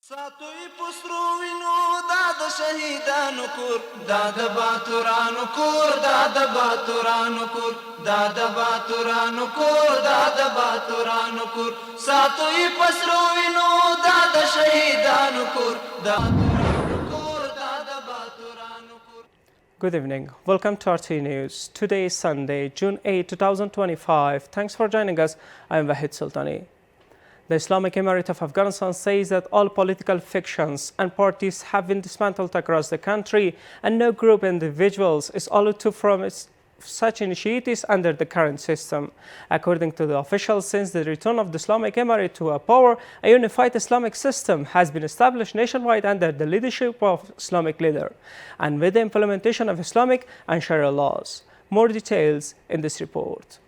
ساتوی پسرو وینو دا د شهیدانو کور دا د باتورانو کور دا د باتورانو کور دا د باتورانو کور دا د باتورانو کور ساتوی پسرو وینو دا د شهیدانو کور دا Good evening. Welcome to RTA News. Today is Sunday, June 8, 2025. Thanks for joining us. I am Wahid Sultani. The Islamic Emirate of Afghanistan says that all political factions and parties have been dismantled across the country and no group of individuals is allowed to from such initiatives under the current system. According to the officials, since the return of the Islamic Emirate to power, a unified Islamic system has been established nationwide under the leadership of Islamic leader and with the implementation of Islamic and Sharia laws. More details in this report.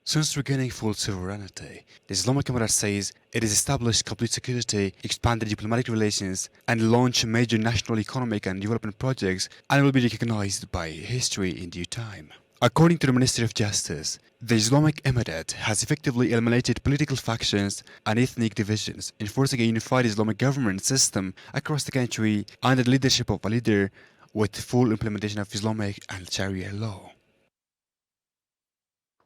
Since regaining full sovereignty, the Islamic Emirate says it has established complete security, expanded diplomatic relations, and launched major national economic and development projects and will be recognized by history in due time. According to the Ministry of Justice, the Islamic Emirate has effectively eliminated political factions and ethnic divisions, enforcing a unified Islamic government system across the country under the leadership of a leader with full implementation of Islamic and Sharia law.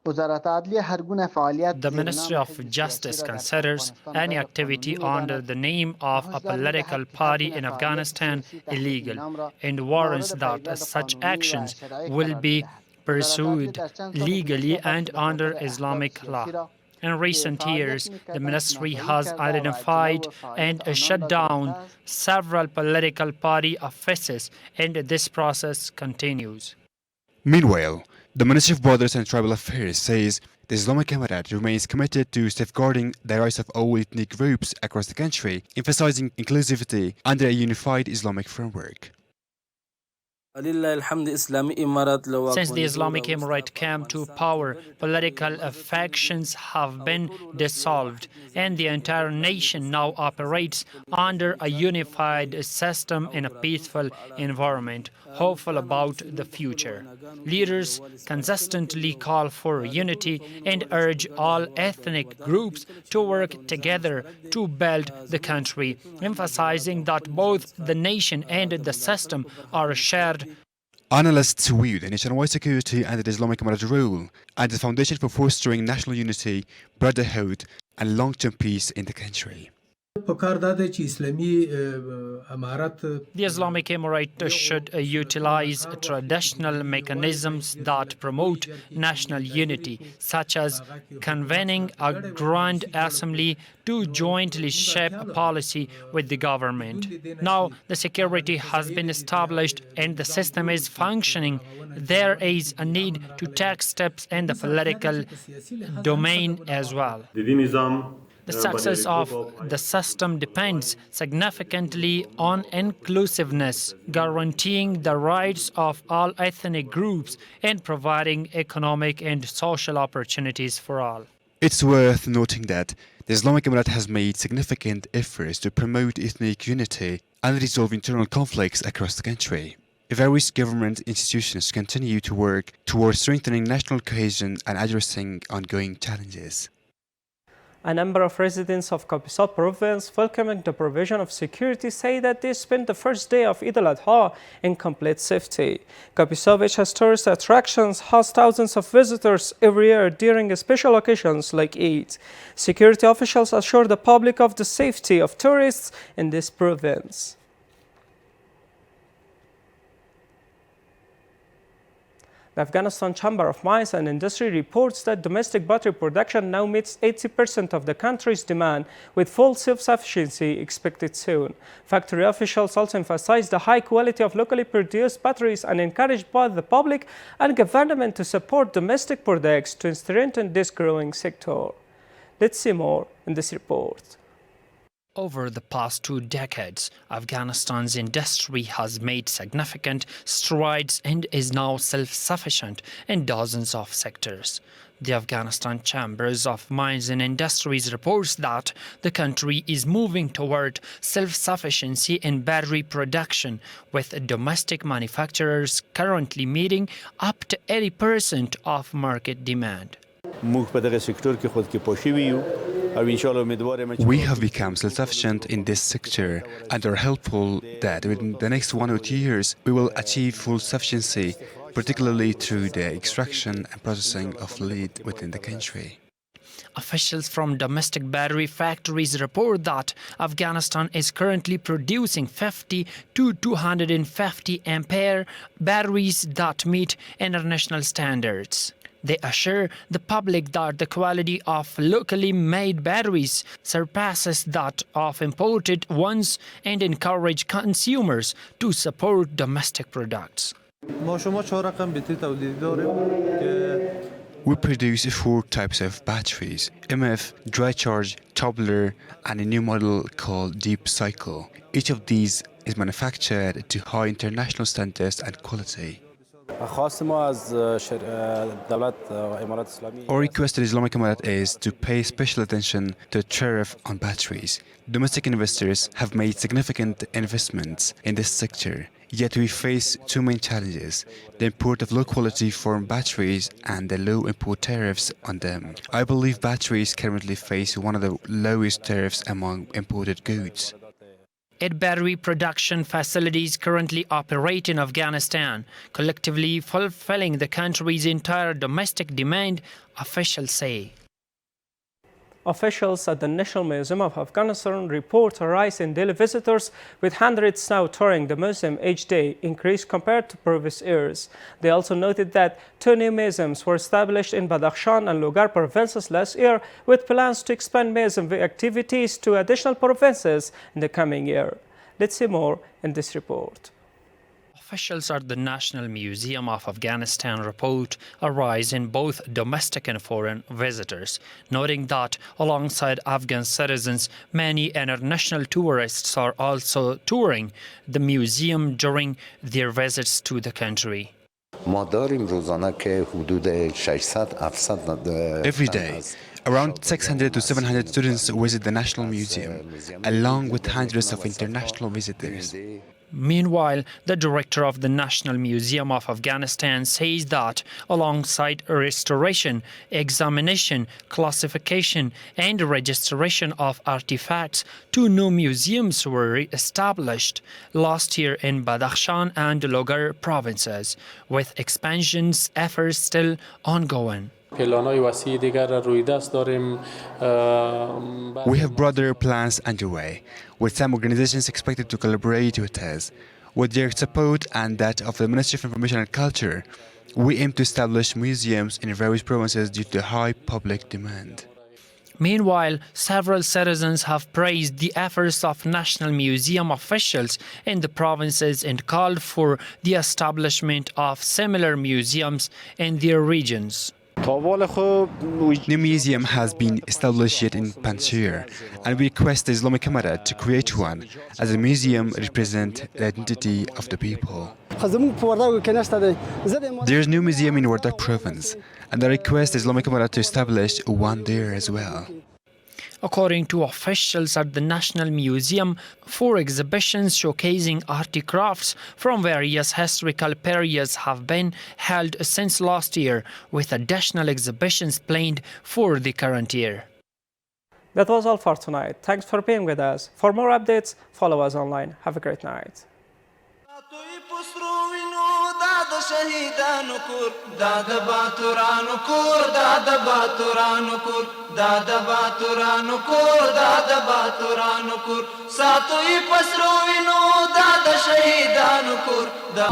The Ministry of Justice considers any activity under the name of a political party in Afghanistan illegal and warrants that such actions will be pursued legally and under Islamic law. In recent years, the ministry has identified and shut down several political party offices, and this process continues. Meanwhile, the Ministry of Borders and Tribal Affairs says the Islamic Emirate remains committed to safeguarding the rights of all ethnic groups across the country, emphasizing inclusivity under a unified Islamic framework. Since the Islamic Emirate came to power, political factions have been dissolved, and the entire nation now operates under a unified system in a peaceful environment, hopeful about the future. Leaders consistently call for unity and urge all ethnic groups to work together to build the country, emphasizing that both the nation and the system are shared. Analysts view the nationwide security under the Islamic Emirate rule as the foundation for fostering national unity, brotherhood, and long-term peace in the country. The Islamic Emirate should utilize traditional mechanisms that promote national unity, such as convening a Grand Assembly to jointly shape a policy with the government. Now, the security has been established and the system is functioning. There is a need to take steps in the political domain as well. The success of the system depends significantly on inclusiveness, guaranteeing the rights of all ethnic groups and providing economic and social opportunities for all. It's worth noting that the Islamic Emirate has made significant efforts to promote ethnic unity and resolve internal conflicts across the country. Various government institutions continue to work towards strengthening national cohesion and addressing ongoing challenges. A number of residents of Pashto province welcoming the provision of security say that they spent the first day of Eid al-Adha in complete safety. Pashto, which has tourist attractions, has thousands of visitors every year during special occasions like Eid. Security officials assure the public of the safety of tourists in this province. The Afghanistan Chamber of Mines and Industry reports that domestic battery production now meets 80% of the country's demand, with full self-sufficiency expected soon. Factory officials also emphasize the high quality of locally produced batteries and encourage both the public and government to support domestic products to strengthen this growing sector. Let's see more in this report. Over the past 2 decades, Afghanistan's industry has made significant strides and is now self-sufficient in dozens of sectors. The Afghanistan Chambers of Mines and Industries reports that the country is moving toward self-sufficiency in battery production, with domestic manufacturers currently meeting up to 80% of market demand. We have become self-sufficient in this sector and are hopeful that within the next 1 or 2 years we will achieve full sufficiency, particularly through the extraction and processing of lead within the country. Officials from domestic battery factories report that Afghanistan is currently producing 50 to 250 ampere batteries that meet international standards. They assure the public that the quality of locally made batteries surpasses that of imported ones and encourage consumers to support domestic products. We produce 4 types of batteries: MF, dry charge, tubular, and a new model called deep cycle. Each of these is manufactured to high international standards and quality. Our request to the Islamic Emirate is to pay special attention to the tariff on batteries. Domestic investors have made significant investments in this sector, yet we face 2 main challenges: the import of low-quality foreign batteries and the low import tariffs on them. I believe batteries currently face one of the lowest tariffs among imported goods. 8 battery production facilities currently operate in Afghanistan, collectively fulfilling the country's entire domestic demand, officials say. Officials at the National Museum of Afghanistan report a rise in daily visitors, with hundreds now touring the museum each day, increased compared to previous years. They also noted that 2 new museums were established in Badakhshan and Logar provinces last year, with plans to expand museum activities to additional provinces in the coming year. Let's see more in this report. Officials at the National Museum of Afghanistan report a rise in both domestic and foreign visitors, noting that alongside Afghan citizens, many international tourists are also touring the museum during their visits to the country. Every day, around 600 to 700 students visit the National Museum, along with hundreds of international visitors. Meanwhile, the director of the National Museum of Afghanistan says that alongside restoration, examination, classification and registration of artifacts, 2 new museums were established last year in Badakhshan and Logar provinces, with expansions efforts still ongoing. We have broader plans underway, with some organizations expected to collaborate with us. With their support and that of the Ministry of Information and Culture, we aim to establish museums in various provinces due to high public demand. Meanwhile, several citizens have praised the efforts of National Museum officials in the provinces and called for the establishment of similar museums in their regions. New museum has been established yet in Panjshir, and we request the Islamic Emirate to create one, as a museum represents the identity of the people. There is no museum in Wardak province, and I request the Islamic Emirate to establish one there as well. According to officials at the National Museum, 4 exhibitions showcasing artifacts from various historical periods have been held since last year, with additional exhibitions planned for the current year. That was all for tonight. Thanks for being with us. For more updates, follow us online. Have a great night. شهیدانو کور دا د باتورانو کور دا د باتورانو کور دا د باتورانو کور دا د باتورانو کور ساتوي پسرو وینو دا د شهیدانو کور دا